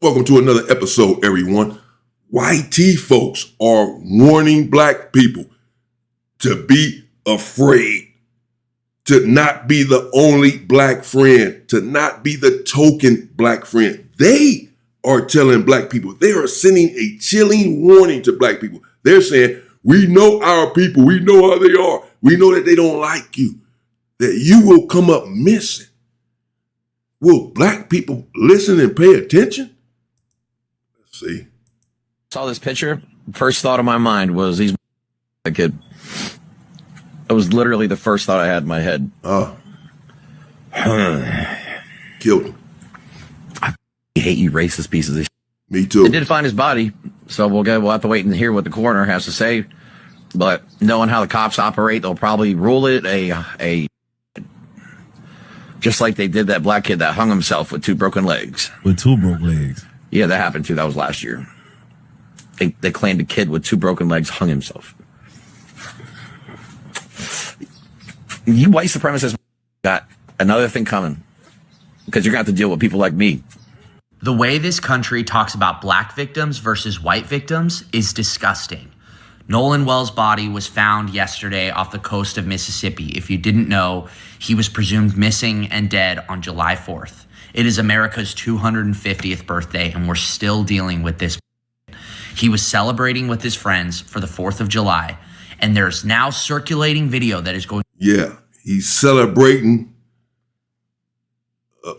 Welcome to another episode, everyone. YT folks are warning black people to be afraid, to not be the only black friend, to not be the token black friend. They are telling black people, they are sending a chilling warning to black people. They're saying, we know our people, we know how they are, we know that they don't like you, that you will come up missing. Will black people listen and pay attention? Let's see. Saw this picture. First thought of my mind was he's a kid. It was literally the first thought I had in my head. Killed him. I hate you racist pieces of shit. Me too. They did find his body, so we'll have to wait and hear what the coroner has to say. But knowing how the cops operate, they'll probably rule it a just like they did that black kid that hung himself with two broken legs. With two broke legs. Yeah, that happened too. That was last year. They claimed a kid with two broken legs hung himself. You white supremacists got another thing coming because you're going to have to deal with people like me. The way this country talks about black victims versus white victims is disgusting. Nolan Wells' body was found yesterday off the coast of Mississippi. If you didn't know, he was presumed missing and dead on July 4th. It is America's 250th birthday, and we're still dealing with this. He was celebrating with his friends for the 4th of July, and there's now circulating video that is going. Yeah, he's celebrating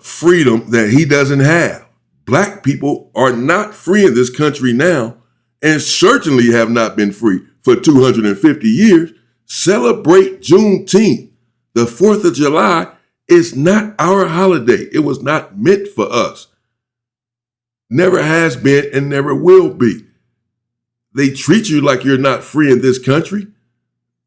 freedom that he doesn't have. Black people are not free in this country now, and certainly have not been free for 250 years. Celebrate Juneteenth. The 4th of July is not our holiday. It was not meant for us. Never has been and never will be. They treat you like you're not free in this country.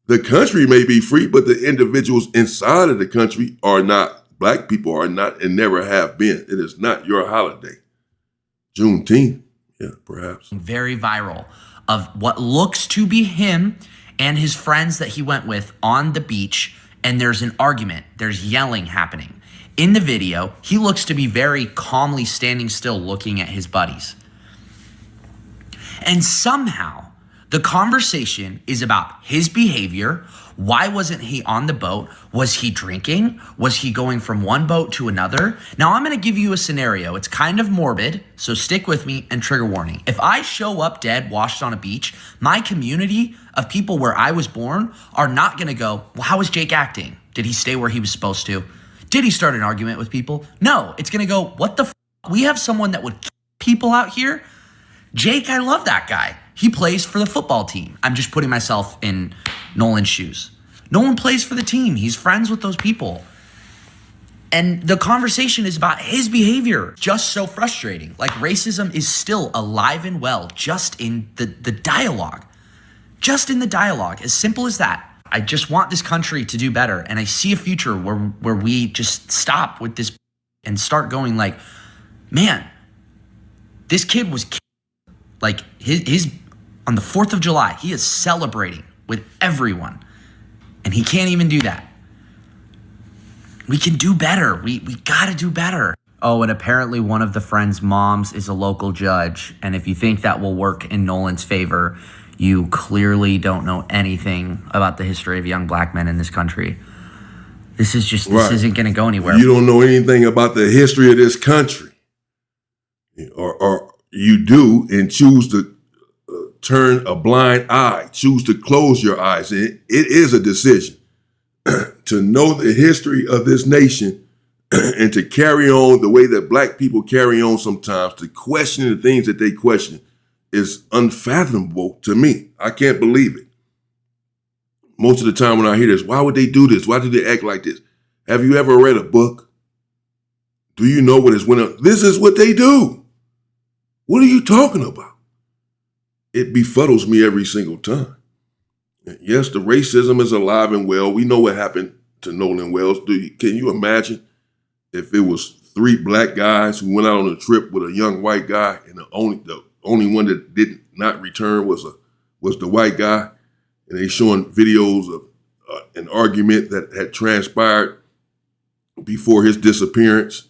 The country may be free, but the individuals inside of the country are not. Black people are not and never have been. It is not your holiday. Juneteenth. Yeah, perhaps. Very viral of what looks to be him and his friends that he went with on the beach. And there's an argument. There's yelling happening. In the video, he looks to be very calmly standing still looking at his buddies. And somehow the conversation is about his behavior. Why wasn't he on the boat? Was he drinking? Was he going from one boat to another? Now I'm going to give you a scenario. It's kind of morbid, so stick with me and trigger warning. If I show up dead, washed on a beach, my community of people where I was born are not going to go, well, how was Jake acting? Did he stay where he was supposed to? Did he start an argument with people? No, it's going to go, what the f***? We have someone that would kill people out here? Jake, I love that guy. He plays for the football team. I'm just putting myself in Nolan's shoes. Nolan plays for the team. He's friends with those people. And the conversation is about his behavior. Just so frustrating. Like racism is still alive and well just in the dialogue. Just in the dialogue. As simple as that. I just want this country to do better. And I see a future where we just stop with this and start going like, man, this kid was like his on the 4th of July, he is celebrating with everyone. And he can't even do that. We can do better. We got to do better. Oh, and apparently one of the friends' moms is a local judge. And if you think that will work in Nolan's favor, you clearly don't know anything about the history of young black men in this country. This isn't going to go anywhere. You don't know anything about the history of this country. Or you do and choose to turn a blind eye, choose to close your eyes. It is a decision to know the history of this nation and to carry on the way that black people carry on sometimes, to question the things that they question is unfathomable to me. I can't believe it. Most of the time when I hear this, why would they do this? Why do they act like this? Have you ever read a book? Do you know what is went on? This is what they do. What are you talking about? It befuddles me every single time. Yes, the racism is alive and well. We know what happened to Nolan Wells. Can you imagine if it was 3 black guys who went out on a trip with a young white guy, and the only one that did not return was the white guy, and they showing videos of an argument that had transpired before his disappearance,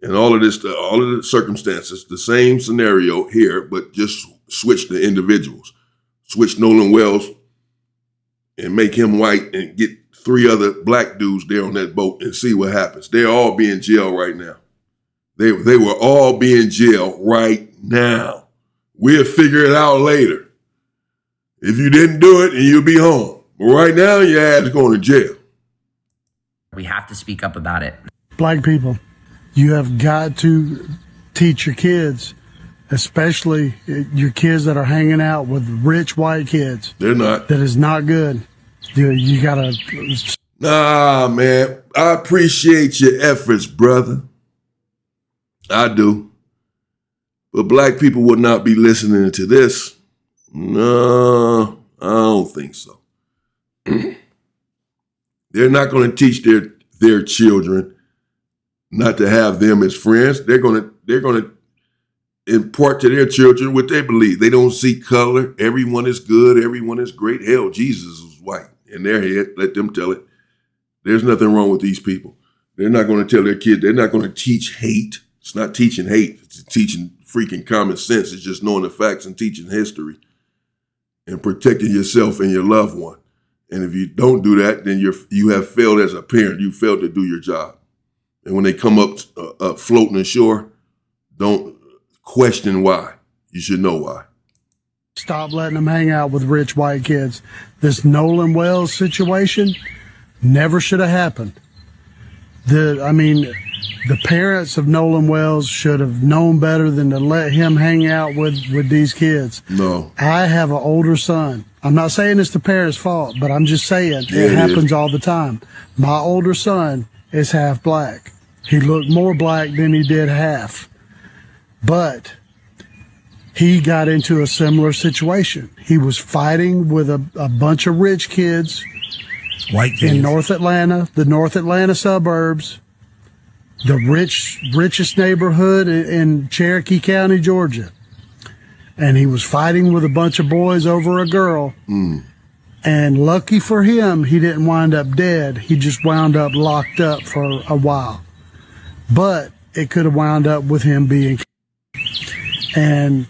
And all of this, all of the circumstances, the same scenario here, but just switch the individuals. Switch Nolan Wells and make him white and get 3 other black dudes there on that boat and see what happens. They'll all be in jail right now. They will all be in jail right now. We'll figure it out later. If you didn't do it, and you'll be home. But right now, your ass is going to jail. We have to speak up about it. Black people, you have got to teach your kids, especially your kids that are hanging out with rich white kids. They're not. That is not good. You gotta. Nah, man. I appreciate your efforts, brother. I do. But black people would not be listening to this. No, I don't think so. They're not going to teach their children not to have them as friends. They're going to impart to their children what they believe. They don't see color. Everyone is good. Everyone is great. Hell, Jesus was white in their head. Let them tell it. There's nothing wrong with these people. They're not going to tell their kids. They're not going to teach hate. It's not teaching hate. It's teaching freaking common sense. It's just knowing the facts and teaching history and protecting yourself and your loved one. And if you don't do that, then you have failed as a parent. You failed to do your job. And when they come up floating ashore, don't question why. You should know why. Stop letting them hang out with rich white kids. This Nolan Wells situation never should have happened. The parents of Nolan Wells should have known better than to let him hang out with these kids. No. I have an older son. I'm not saying it's the parents' fault, but I'm just saying it happens all the time. My older son is half black. He looked more black than he did half. But he got into a similar situation. He was fighting with a bunch of rich kids, white kids, in North Atlanta, the North Atlanta suburbs, the richest neighborhood in Cherokee County, Georgia. And he was fighting with a bunch of boys over a girl. And lucky for him, he didn't wind up dead. He just wound up locked up for a while. But it could have wound up with him being. And,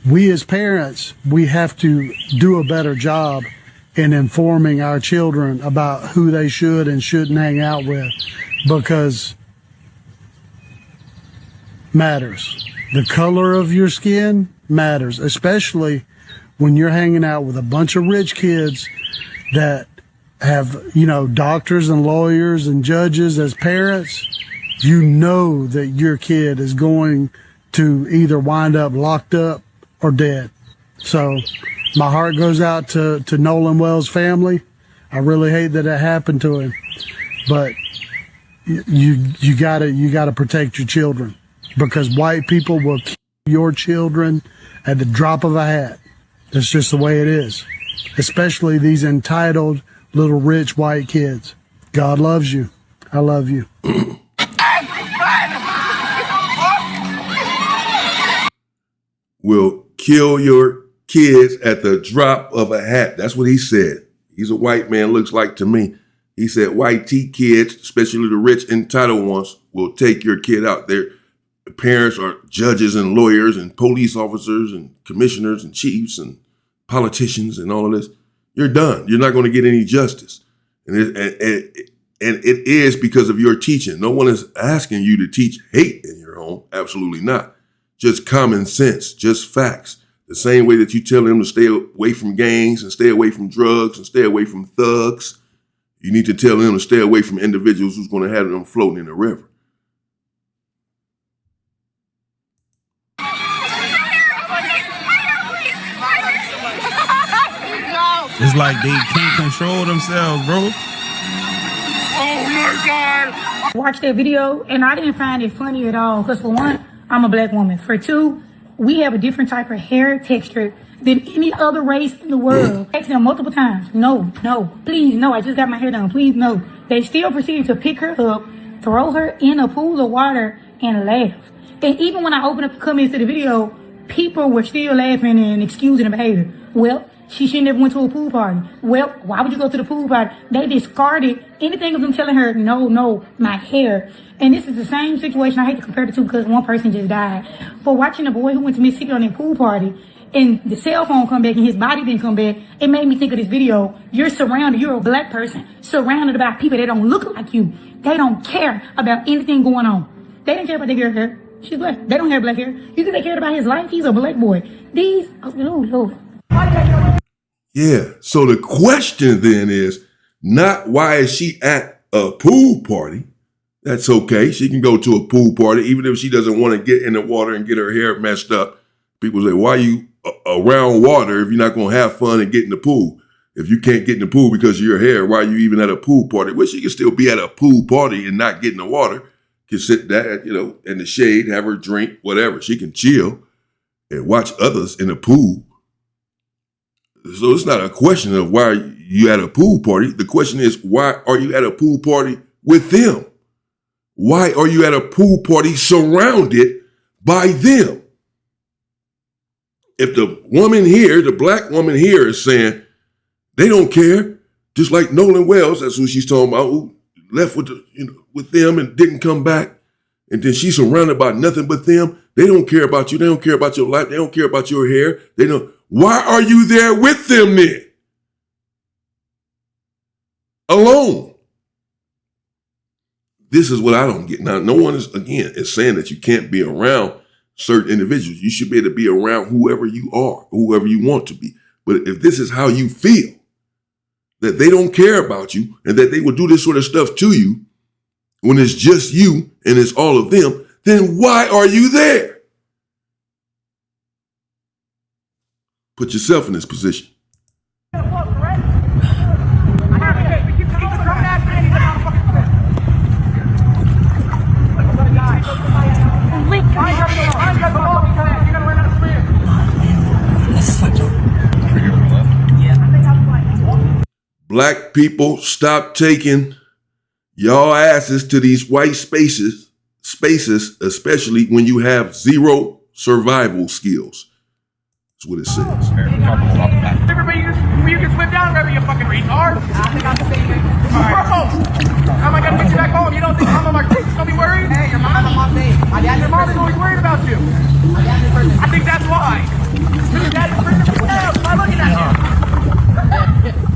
we as parents, we have to do a better job in informing our children about who they should and shouldn't hang out with, because matters. The color of your skin matters, especially when you're hanging out with a bunch of rich kids that have, doctors and lawyers and judges as parents. You know that your kid is going to either wind up locked up or dead. So my heart goes out to Nolan Wells' family. I really hate that it happened to him, but you gotta protect your children, because white people will kill your children at the drop of a hat. That's just the way it is, especially these entitled little rich white kids. God loves you. I love you. Will kill your kids at the drop of a hat. That's what he said. He's a white man, looks like to me. He said white kids, especially the rich entitled ones, will take your kid out. Their parents are judges and lawyers and police officers and commissioners and chiefs and politicians and all of this. You're done. You're not going to get any justice. And it is because of your teaching. No one is asking you to teach hate in your home. Absolutely not. Just common sense, just facts. The same way that you tell them to stay away from gangs and stay away from drugs and stay away from thugs, you need to tell them to stay away from individuals who's going to have them floating in the river. It's like they can't control themselves, bro. Oh my God! I watched that video and I didn't find it funny at all. Because for one, I'm a black woman. For two, we have a different type of hair texture than any other race in the world. I asked them multiple times, no, please, no, I just got my hair done, please, no. They still proceeded to pick her up, throw her in a pool of water, and laugh. And even when I opened up the comments to the video, people were still laughing and excusing the behavior. Well, she shouldn't have went to a pool party. Well, why would you go to the pool party? They discarded anything of them telling her, no, my hair. And this is the same situation. I hate to compare the two because one person just died. But watching a boy who went to Mississippi on a pool party and the cell phone come back and his body didn't come back, it made me think of this video. You're a black person surrounded by people that don't look like you. They don't care about anything going on. They didn't care about their hair. She's black. They don't have black hair. You think they cared about his life? He's a black boy. Lord. Yeah. So the question then is not why is she at a pool party? That's okay. She can go to a pool party, even if she doesn't want to get in the water and get her hair messed up. People say, why are you around water if you're not going to have fun and get in the pool? If you can't get in the pool because of your hair, why are you even at a pool party? Well, she can still be at a pool party and not get in the water. Can sit there, in the shade, have her drink, whatever. She can chill and watch others in the pool. So it's not a question of why you at a pool party. The question is, why are you at a pool party with them? Why are you at a pool party surrounded by them? If the woman here, the black woman here is saying they don't care, just like Nolan Wells, that's who she's talking about, who left with with them and didn't come back. And then she's surrounded by nothing but them. They don't care about you. They don't care about your life. They don't care about your hair. They don't. Why are you there with them then? Alone. This is what I don't get. Now, no one is saying that you can't be around certain individuals. You should be able to be around whoever you are, whoever you want to be. But if this is how you feel, that they don't care about you and that they will do this sort of stuff to you when it's just you and it's all of them, then why are you there? Put yourself in this position. Black people, stop taking y'all asses to these white spaces, especially when you have zero survival skills. That's what it says. Everybody, you can swim down, wherever you fucking retard. I think I'm the same thing. Bro, how am I gonna get you back home? You don't think I'm on my kids gonna be worried? Hey, your mom's on my face. Your mom's always worried about you. I think that's why. Your dad's bringing the down. Why looking at you?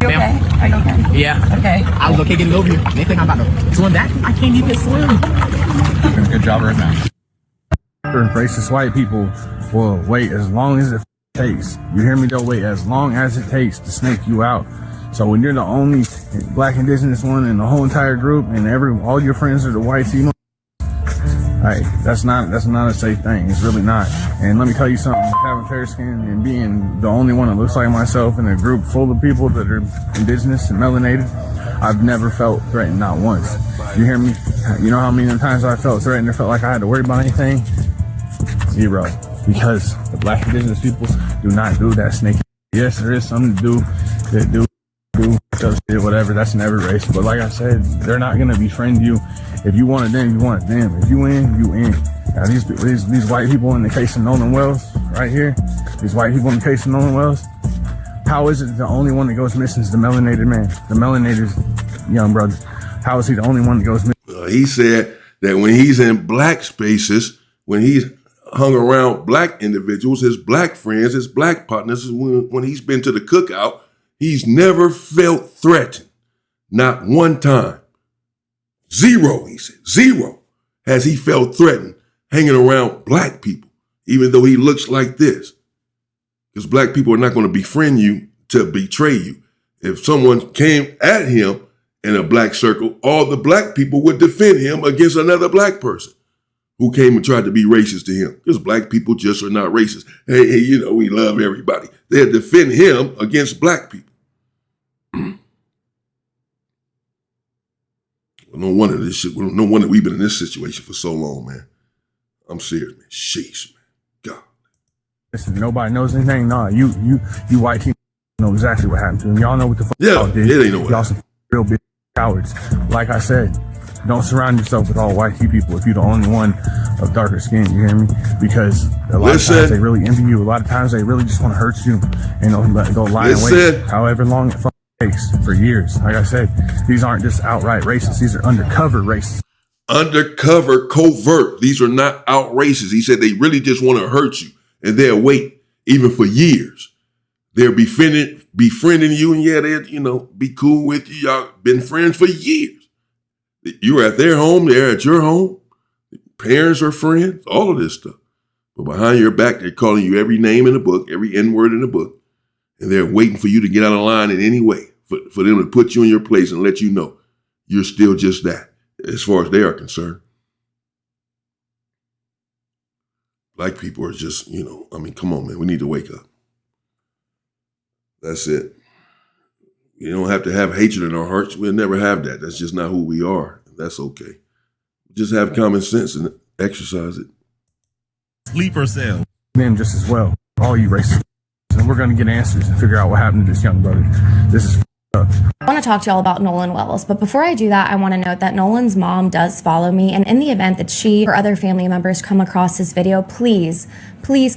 You okay? Are you okay? Yeah. Okay. I was okay getting over here. They think I'm about to swim back. I can't even swim. Doing a good job right now. Racist white people will wait as long as it takes. You hear me? They'll wait as long as it takes to snake you out. So when you're the only black indigenous one in the whole entire group and all your friends are the whites, you know, hey, that's not a safe thing. It's really not. And let me tell you something, having fair skin and being the only one that looks like myself in a group full of people that are indigenous and melanated, I've never felt threatened, not once. You hear me? You know how many times I felt threatened or felt like I had to worry about anything? Zero. Because the black indigenous people do not do that snake. Yes, there is something to do that do shit, whatever. That's in every race. But like I said, they're not gonna befriend you. If you want it them, you want it them. If you in, you in. Now these white people in the case of Nolan Wells, right here, these white people in the case of Nolan Wells, how is it the only one that goes missing is the melanated man, the melanated young brother? How is he the only one that goes missing? He said that when he's in black spaces, when he's hung around black individuals, his black friends, his black partners, when he's been to the cookout, he's never felt threatened. Not one time. Zero, he said. Zero has he felt threatened hanging around black people, even though he looks like this. Because black people are not going to befriend you to betray you. If someone came at him in a black circle, all the black people would defend him against another black person who came and tried to be racist to him. Because black people just are not racist. Hey, you know, we love everybody. They'll defend him against black people. No wonder this shit. No wonder we've been in this situation for so long, man. I'm serious, man. Sheesh, man. God. Listen, nobody knows anything. Nah, you white people know exactly what happened to him. Y'all know what the fuck y'all did. Yeah, they know what y'all some real big cowards. Like I said, Don't surround yourself with all white people if you're the only one of darker skin, you hear me? Because a lot of times they really envy you. A lot of times they really just want to hurt you and they'll go lie in wait however long it takes for years. Like I said, these aren't just outright racists. These are undercover racists. Undercover, covert. These are not out racists. He said they really just want to hurt you, and they'll wait even for years. They're befriending you, and yeah, they'll, be cool with you. Y'all been friends for years. You're at their home, they're at your home. Parents are friends, all of this stuff. But behind your back, they're calling you every name in the book, every N-word in the book, and they're waiting for you to get out of line in any way, for them to put you in your place and let you know you're still just that, as far as they are concerned. Black people are just, come on, man, we need to wake up. That's it. You don't have to have hatred in our hearts. We'll never have that. That's just not who we are. That's okay. Just have common sense and exercise it. Sleeper cell. Them just as well. All you racists. And we're going to get answers and figure out what happened to this young brother. This is up. I want to talk to y'all about Nolan Wells, but before I do that, I want to note that Nolan's mom does follow me, and in the event that she or other family members come across this video, please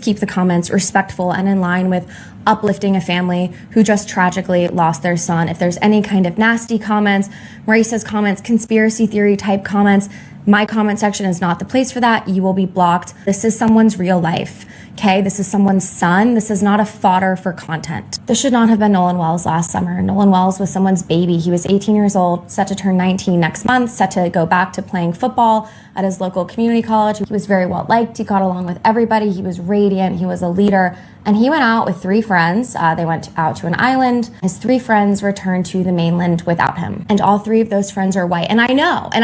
keep the comments respectful and in line with uplifting a family who just tragically lost their son. If there's any kind of nasty comments, racist comments, conspiracy theory type comments, my comment section is not the place for that. You will be blocked. This is someone's real life. Okay, this is someone's son. This is not a fodder for content. This should not have been Nolan Wells last summer. Nolan Wells was someone's baby. He was 18 years old, set to turn 19 next month, set to go back to playing football at his local community college. He was very well liked. He got along with everybody. He was radiant. He was a leader. And he went out with 3 friends. They went out to an island. His 3 friends returned to the mainland without him. And all 3 of those friends are white. And I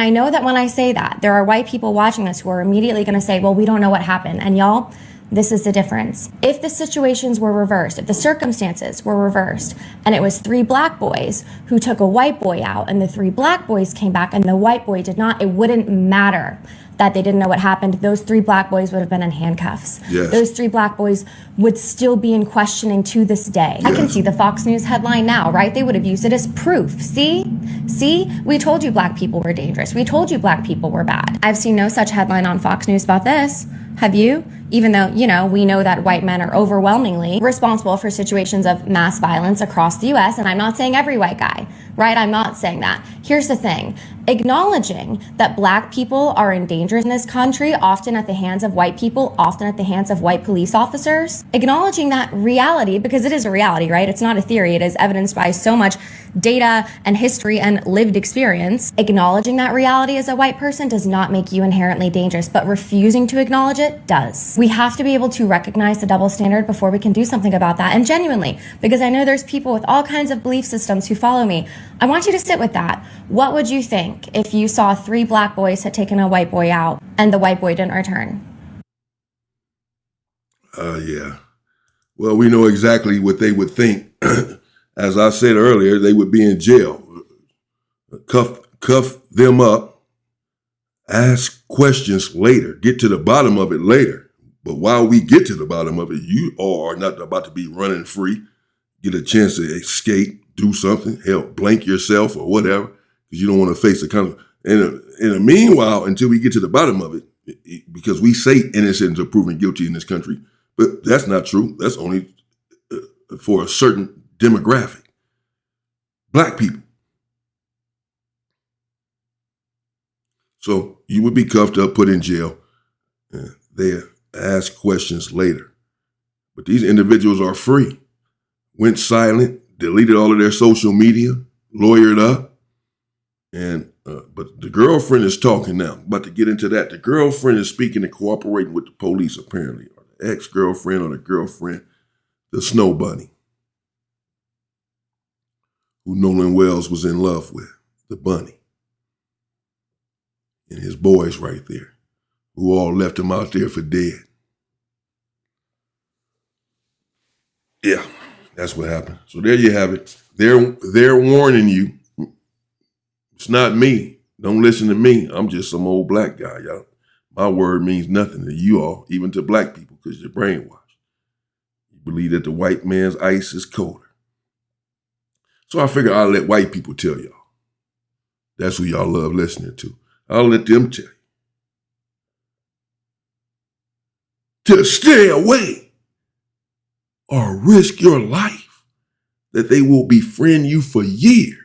know that when I say that, there are white people watching this who are immediately going to say, well, we don't know what happened. And y'all, this is the difference. If the situations were reversed, if the circumstances were reversed, and it was 3 black boys who took a white boy out, and the 3 black boys came back and the white boy did not, it wouldn't matter that they didn't know what happened. Those 3 black boys would have been in handcuffs. Yes. Those 3 black boys would still be in questioning to this day. Yes. I can see the Fox News headline now, right? They would have used it as proof. See, we told you black people were dangerous. We told you black people were bad. I've seen no such headline on Fox News about this. Have you? Even though, we know that white men are overwhelmingly responsible for situations of mass violence across the US, and I'm not saying every white guy, right? I'm not saying that. Here's the thing. Acknowledging that black people are in danger in this country, often at the hands of white people, often at the hands of white police officers, acknowledging that reality, because it is a reality, right? It's not a theory. It is evidenced by so much data and history and lived experience. Acknowledging that reality as a white person does not make you inherently dangerous, but refusing to acknowledge it does. We have to be able to recognize the double standard before we can do something about that. And genuinely, because I know there's people with all kinds of belief systems who follow me, I want you to sit with that. What would you think if you saw 3 black boys had taken a white boy out and the white boy didn't return? Yeah. Well, we know exactly what they would think. As I said earlier, they would be in jail. Cuff them up, ask questions later, get to the bottom of it later. But while we get to the bottom of it, you are not about to be running free, get a chance to escape, do something, hell, blank yourself or whatever, because you don't want to face the consequence. In the meanwhile, until we get to the bottom of it, because we say innocent until proven guilty in this country, but that's not true. That's only for a certain demographic. Black people. So you would be cuffed up, put in jail. They ask questions later. But these individuals are free. Went silent, deleted all of their social media, lawyered up. And but the girlfriend is talking now. I'm about to get into that. The girlfriend is speaking and cooperating with the police, apparently. Or the ex-girlfriend or the girlfriend, the Snow Bunny, who Nolan Wells was in love with, the bunny. And his boys right there, who all left him out there for dead. Yeah, that's what happened. So there you have it. They're warning you. It's not me. Don't listen to me. I'm just some old black guy, y'all. My word means nothing to you all, even to black people, because you're brainwashed. You believe that the white man's ice is colder. So I figured I'll let white people tell y'all. That's who y'all love listening to. I'll let them tell you. To stay away or risk your life that they will befriend you for years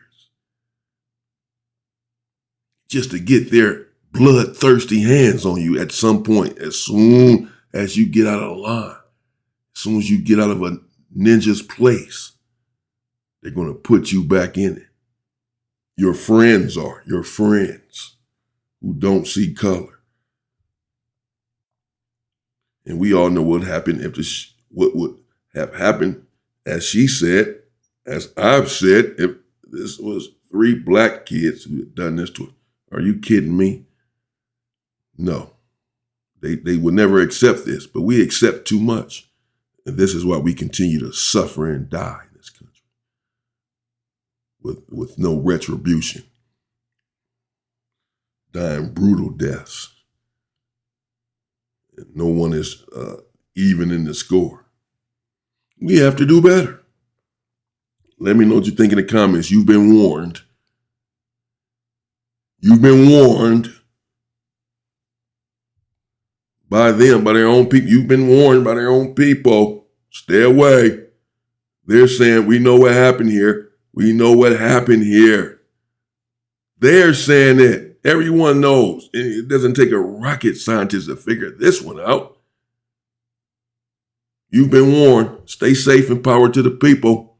just to get their bloodthirsty hands on you at some point, as soon as you get out of line, as soon as you get out of a ninja's place, they're going to put you back in it. Your friends are your friends who don't see color. And we all know what happened if what would have happened, as she said, as I've said, if this was 3 black kids who had done this to her. Are you kidding me? No. They would never accept this, but we accept too much. And this is why we continue to suffer and die in this country with no retribution. Dying brutal deaths. And no one is even in the score. We have to do better. Let me know what you think in the comments. You've been warned. You've been warned by them, by their own people. You've been warned by their own people. Stay away. They're saying, we know what happened here. We know what happened here. They're saying it. Everyone knows. It doesn't take a rocket scientist to figure this one out. You've been warned. Stay safe and power to the people.